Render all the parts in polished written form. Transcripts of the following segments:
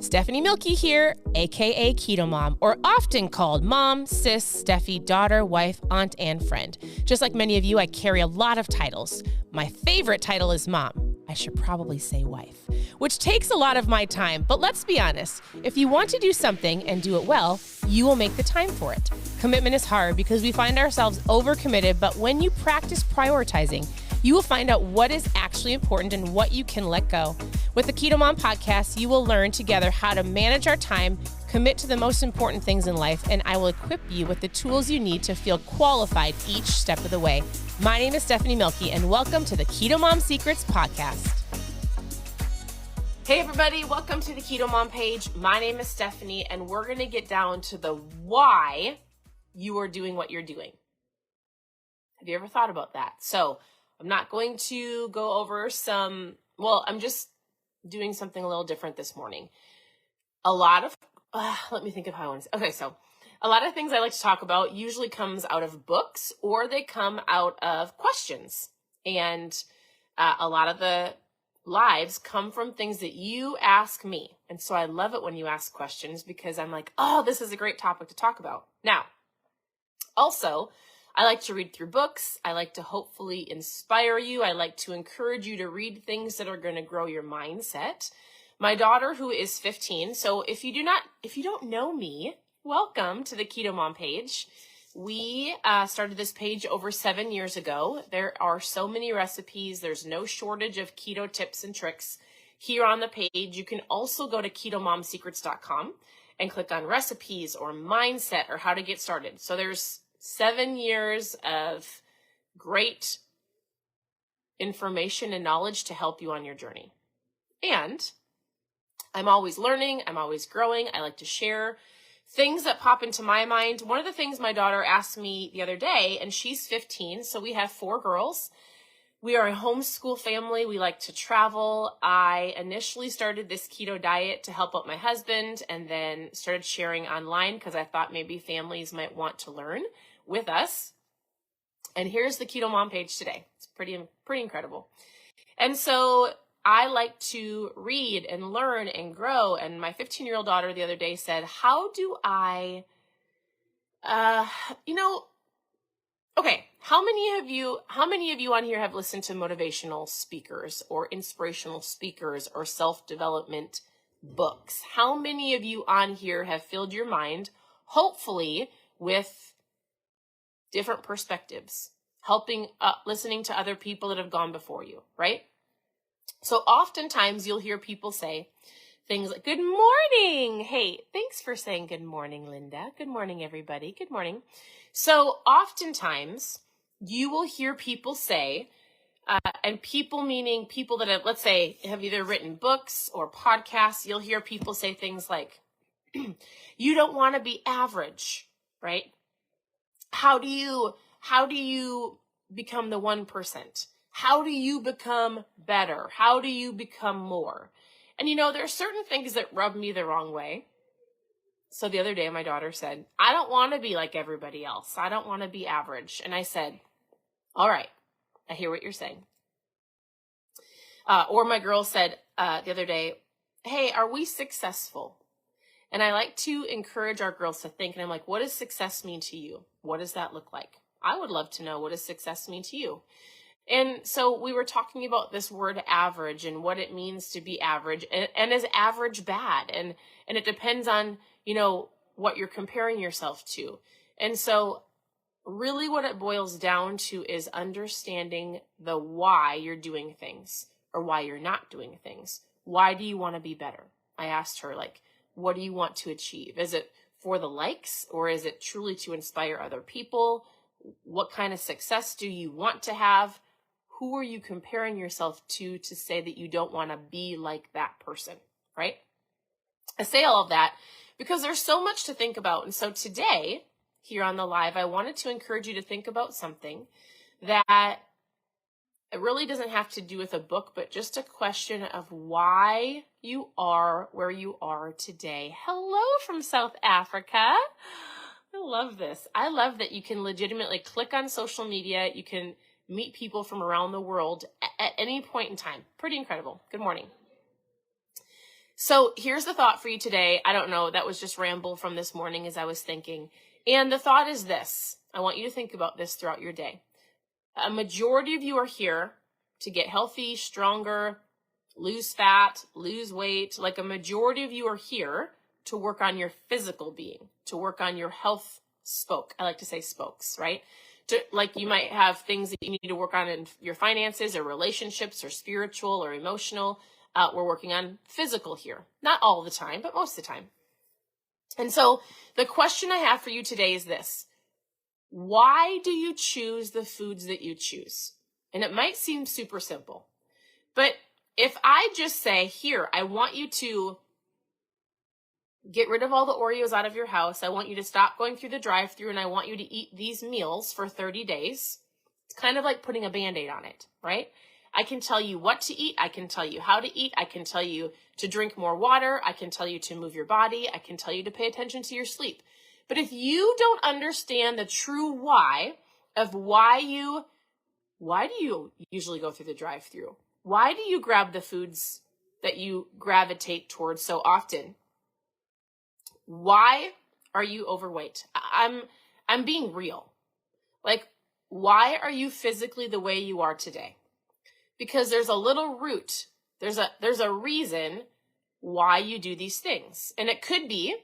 Stephanie Milky here, aka KetoMOM, or often called mom, sis, Steffi, daughter, wife, aunt, and friend. Just like many of you, I carry a lot of titles. My favorite title is mom. I should probably say wife, which takes a lot of my time. But let's be honest, if you want to do something and do it well, you will make the time for it. Commitment is hard because we find ourselves overcommitted, but when you practice prioritizing, you will find out what is actually important and what you can let go. With the KetoMOM podcast, you will learn together how to manage our time, commit to the most important things in life, and I will equip you with the tools you need to feel qualified each step of the way. My name is Stephanie Milky, and welcome to the KetoMOM Secrets podcast. Hey everybody, welcome to the KetoMOM page. My name is Stephanie, and we're going to get down to the why you are doing what you're doing. Have you ever thought about that? So I'm not going to go over I'm just doing something a little different this morning. Let me think of how I want to say. Okay, so a lot of things I like to talk about usually comes out of books or they come out of questions. And a lot of the lives come from things that you ask me. And so I love it when you ask questions because I'm like, oh, this is a great topic to talk about. Now, also, I like to read through books. I like to hopefully inspire you. I like to encourage you to read things that are going to grow your mindset. My daughter, who is 15, so if you don't know me, welcome to the KetoMOM page. We started this page over 7 years ago. There are so many recipes. There's no shortage of keto tips and tricks here on the page. You can also go to ketomomsecrets.com and click on recipes or mindset or how to get started. So there's 7 years of great information and knowledge to help you on your journey. And I'm always learning. I'm always growing. I like to share things that pop into my mind. One of the things my daughter asked me the other day, and she's 15, so we have 4 girls. We are a homeschool family. We like to travel. I initially started this keto diet to help out my husband and then started sharing online because I thought maybe families might want to learn with us. And here's the KetoMOM page today. It's pretty incredible. And so I like to read and learn and grow. And my 15-year-old daughter the other day said, how do I, okay, how many of you on here have listened to motivational speakers or inspirational speakers or self-development books? How many of you on here have filled your mind, hopefully, with different perspectives, listening to other people that have gone before you, right? So oftentimes you'll hear people say things like, good morning. Hey, thanks for saying good morning, Linda. Good morning, everybody. Good morning. So oftentimes you will hear people say, and people meaning people that have, let's say, have either written books or podcasts, you'll hear people say things like, you don't want to be average, right? How do you become the 1%? How do you become better? How do you become more? And there are certain things that rub me the wrong way. So the other day, my daughter said, I don't want to be like everybody else. I don't want to be average. And I said, all right, I hear what you're saying. Or my girl said the other day, hey, are we successful? And I like to encourage our girls to think, and I'm like, what does success mean to you? What does that look like? I would love to know, what does success mean to you? And so we were talking about this word average and what it means to be average, and is average bad? And it depends on, what you're comparing yourself to. And so really what it boils down to is understanding the why you're doing things or why you're not doing things. Why do you want to be better? I asked her, what do you want to achieve? Is it for the likes, or is it truly to inspire other people? What kind of success do you want to have? Who are you comparing yourself to say that you don't want to be like that person, right? I say all of that because there's so much to think about. And so today, here on the live, I wanted to encourage you to think about something that it really doesn't have to do with a book, but just a question of why you are where you are today. Hello from South Africa. I love this. I love that you can legitimately click on social media. You can meet people from around the world at any point in time. Pretty incredible. Good morning. So here's the thought for you today. I don't know, that was just ramble from this morning as I was thinking. And the thought is this. I want you to think about this throughout your day. A majority of you are here to get healthy, stronger, lose fat, lose weight. Like a majority of you are here to work on your physical being, to work on your health spoke. I like to say spokes, right? Like you might have things that you need to work on in your finances or relationships or spiritual or emotional. We're working on physical here. Not all the time, but most of the time. And so the question I have for you today is this. Why do you choose the foods that you choose? And it might seem super simple, but if I just say, here, I want you to get rid of all the Oreos out of your house. I want you to stop going through the drive-thru, and I want you to eat these meals for 30 days. It's kind of like putting a Band-Aid on it, right? I can tell you what to eat. I can tell you how to eat. I can tell you to drink more water. I can tell you to move your body. I can tell you to pay attention to your sleep. But if you don't understand the true why of why do you usually go through the drive-thru? Why do you grab the foods that you gravitate towards so often? Why are you overweight? I'm being real. Like, why are you physically the way you are today? Because there's a little root. There's a reason why you do these things. And it could be,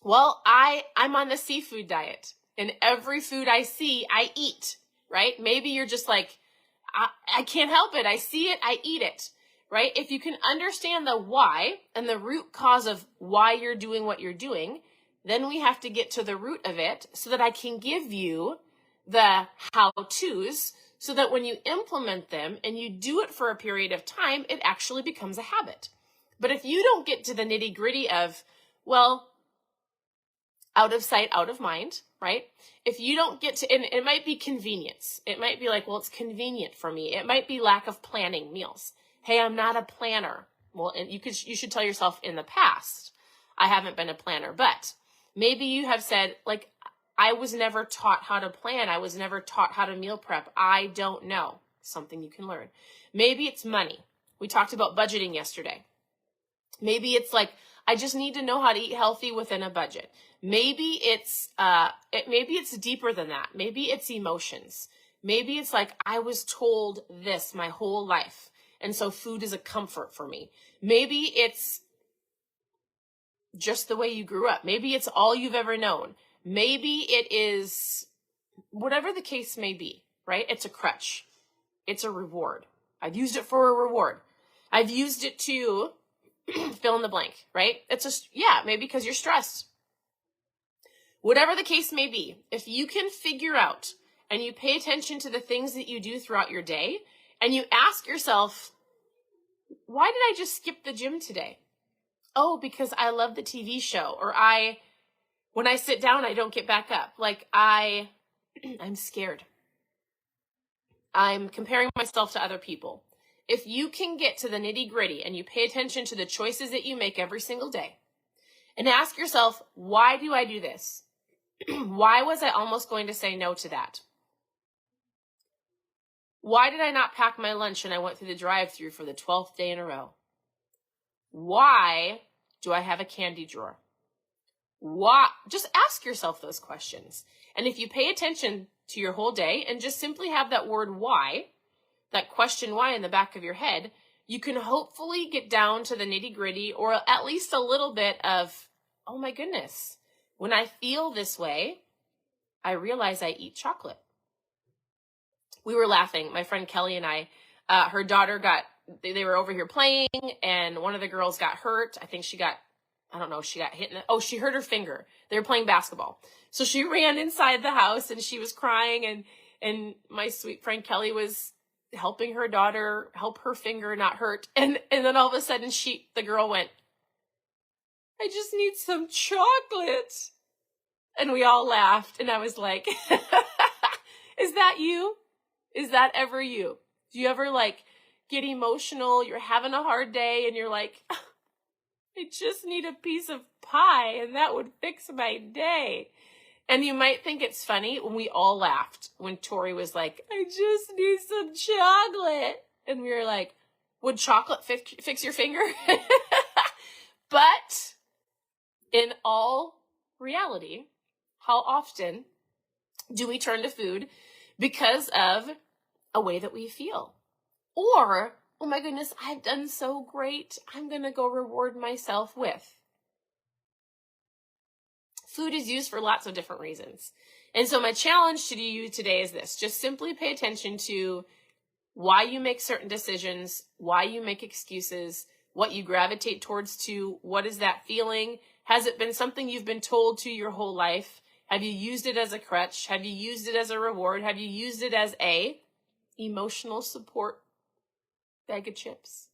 well, I'm on the seafood diet, and every food I see, I eat, right? Maybe you're just like, I can't help it. I see it, I eat it, right? If you can understand the why and the root cause of why you're doing what you're doing, then we have to get to the root of it so that I can give you the how-tos so that when you implement them and you do it for a period of time, it actually becomes a habit. But if you don't get to the nitty-gritty of, well, out of sight, out of mind, right? If you don't get to, and it might be convenience. It might be like, well, it's convenient for me. It might be lack of planning meals. Hey, I'm not a planner. Well, and you should tell yourself in the past, I haven't been a planner, but maybe you have said, like, I was never taught how to plan. I was never taught how to meal prep. I don't know. Something you can learn. Maybe it's money. We talked about budgeting yesterday. Maybe it's like, I just need to know how to eat healthy within a budget. Maybe it's deeper than that. Maybe it's emotions. Maybe it's like, I was told this my whole life, and so food is a comfort for me. Maybe it's just the way you grew up. Maybe it's all you've ever known. Maybe it is whatever the case may be, right? It's a crutch. It's a reward. I've used it for a reward. I've used it to fill in the blank, right? Maybe because you're stressed. Whatever the case may be, if you can figure out and you pay attention to the things that you do throughout your day and you ask yourself, why did I just skip the gym today? Oh, because I love the TV show, or when I sit down, I don't get back up. Like I'm scared. I'm comparing myself to other people. If you can get to the nitty gritty and you pay attention to the choices that you make every single day and ask yourself, why do I do this? Why was I almost going to say no to that? Why did I not pack my lunch and I went through the drive-thru for the 12th day in a row? Why do I have a candy drawer? Why? Just ask yourself those questions. And if you pay attention to your whole day and just simply have that word why, that question why in the back of your head, you can hopefully get down to the nitty gritty, or at least a little bit of, oh my goodness, when I feel this way, I realize I eat chocolate. We were laughing, my friend Kelly and I, her daughter they were over here playing, and one of the girls got hurt. I think she got hit she hurt her finger. They were playing basketball. So she ran inside the house and she was crying, and my sweet friend Kelly was helping her daughter help her finger not hurt. And then all of a sudden the girl went, I just need some chocolate. And we all laughed. And I was like, is that you? Is that ever you? Do you ever like get emotional? You're having a hard day and you're like, I just need a piece of pie and that would fix my day. And you might think it's funny when we all laughed when Tori was like, I just need some chocolate. And we were like, Would chocolate fix your finger? But in all reality, how often do we turn to food because of a way that we feel? Or, oh my goodness, I've done so great, I'm going to go reward myself with. Food is used for lots of different reasons. And so my challenge to you today is this. Just simply pay attention to why you make certain decisions, why you make excuses, what you gravitate towards to, what is that feeling? Has it been something you've been told to your whole life? Have you used it as a crutch? Have you used it as a reward? Have you used it as a emotional support bag of chips?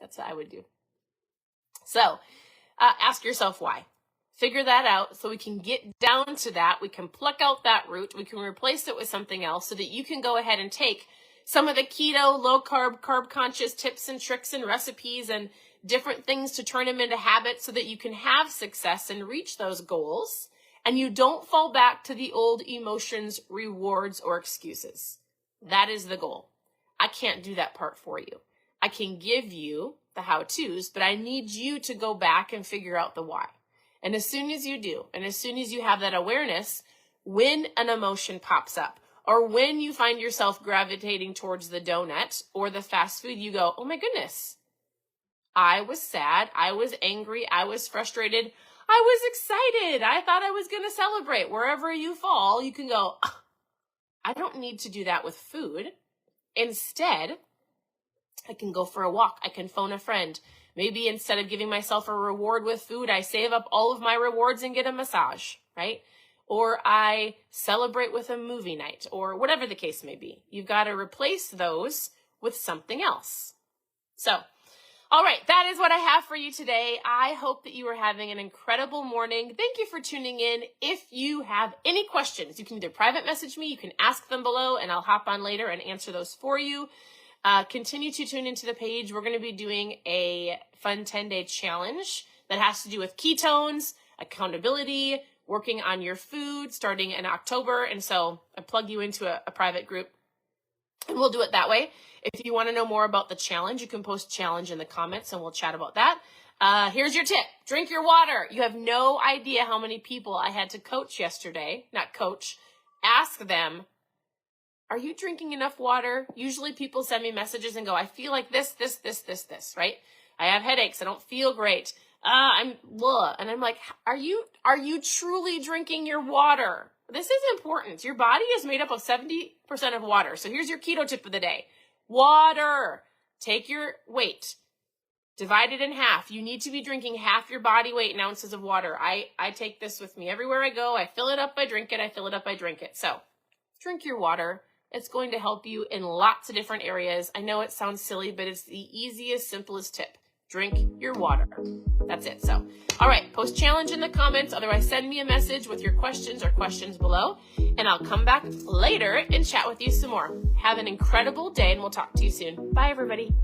That's what I would do. So ask yourself why. Figure that out so we can get down to that. We can pluck out that root. We can replace it with something else so that you can go ahead and take some of the keto, low carb, carb conscious tips and tricks and recipes and different things to turn them into habits so that you can have success and reach those goals. And you don't fall back to the old emotions, rewards, or excuses. That is the goal. I can't do that part for you. I can give you the how-tos, but I need you to go back and figure out the why. And as soon as you do, and as soon as you have that awareness, when an emotion pops up, or when you find yourself gravitating towards the donut or the fast food, you go, oh my goodness, I was sad, I was angry, I was frustrated, I was excited, I thought I was going to celebrate. Wherever you fall, you can go, I don't need to do that with food. Instead, I can go for a walk, I can phone a friend. Maybe instead of giving myself a reward with food, I save up all of my rewards and get a massage, right? Or I celebrate with a movie night, or whatever the case may be. You've got to replace those with something else. So, all right, that is what I have for you today. I hope that you are having an incredible morning. Thank you for tuning in. If you have any questions, you can either private message me, you can ask them below, and I'll hop on later and answer those for you. Continue to tune into the page. We're going to be doing a fun 10-day challenge that has to do with ketones, accountability, working on your food starting in October. And so I plug you into a private group and we'll do it that way. If you want to know more about the challenge, you can post challenge in the comments and we'll chat about that. Here's your tip. Drink your water. You have no idea how many people I had to coach yesterday, ask them, are you drinking enough water? Usually people send me messages and go, I feel like this, right? I have headaches. I don't feel great. And I'm like, are you truly drinking your water? This is important. Your body is made up of 70% of water. So here's your keto tip of the day. Water. Take your weight. Divide it in half. You need to be drinking half your body weight in ounces of water. I take this with me everywhere I go. I fill it up, I drink it. I fill it up, I drink it. So drink your water. It's going to help you in lots of different areas. I know it sounds silly, but it's the easiest, simplest tip. Drink your water. That's it. So, all right, post challenge in the comments. Otherwise, send me a message with your questions or questions below, and I'll come back later and chat with you some more. Have an incredible day, and we'll talk to you soon. Bye, everybody.